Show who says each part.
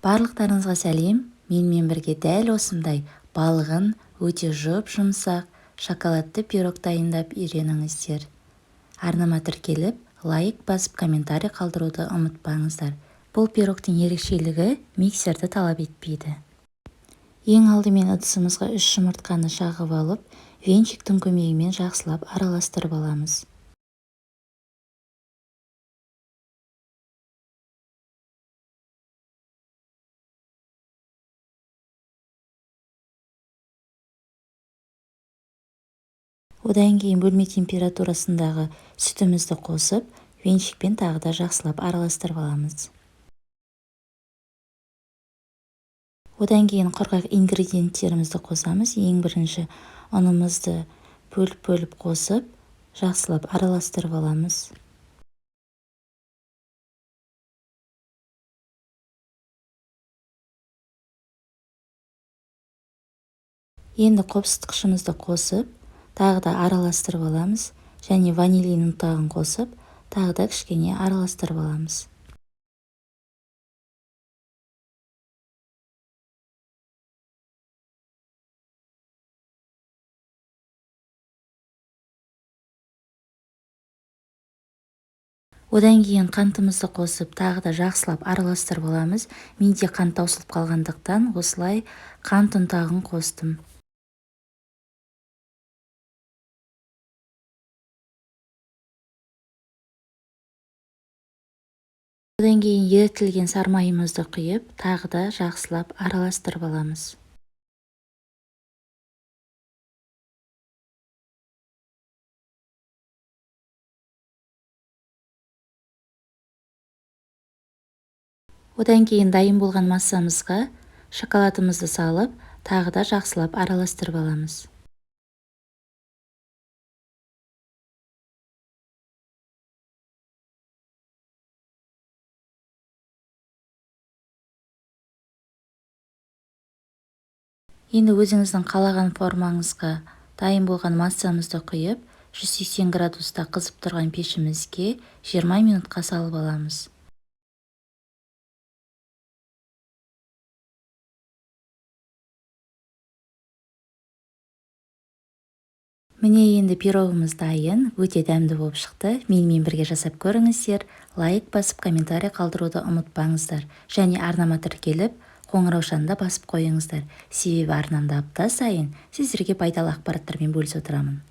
Speaker 1: Барлықтарыңызға сәлем. Менімен бірге дәл осындай балғын, өте жұп-жұмсақ, шоколадты пирог дайындап үйреніңіздер. Арнама тіркеліп, лайк басып, комментарий қалдыруды ұмытпаңыздар. Бұл пирогтың ерекшелігі миксерді талап етпейді. Ең алдымен ыдысымызға 3 жұмыртқаны жағып алып, венчиктің көмегімен жақсылап араластырып аламыз. Одан кейін бөлме температурасындағы сүтімізді қосып, венчикпен тағы да жақсылап араластырып аламыз. Одан кейін құрғақ ингредиенттерімізді қосамыз. Ең бірінші ұнымызды бөліп қосып, жақсылап араластырып аламыз. Енді қопсытқышымызды қосып, тағы да араластырып аламыз. Және ванилин ұнтағын қосып, тағы да кішкене араластырып аламыз. Одан кейін қантымызды қосып, тағы да жақсылап араластырып аламыз. Менде қант таусылып қалғандықтан осылай қант ұнтағын қостым. Одан кейін ерітілген сармайымызды құйып, тағы да жақсылап араластырып аламыз. Одан кейін дайын болған массамызға шоколадымызды салып, тағы да жақсылап араластырып аламыз. Енді өзіңіздің қалаған формаңызға дайын болған массамызды құйып, 180 градуста қызып тұрған пешімізге 20 минутқа салып аламыз. Міне енді пирогымыз дайын, өте дәмді болып шықты. Менімен бірге жасап көріңіздер. Лайк басып, комментарий қалдыруды ұмытпаңыздар. Және арнама тіркеліп, қоңыраушаны да басып қойыңыздар. Себебі арнамда апта сайын сіздерге пайдалы ақпараттармен бөлісіп отырамын.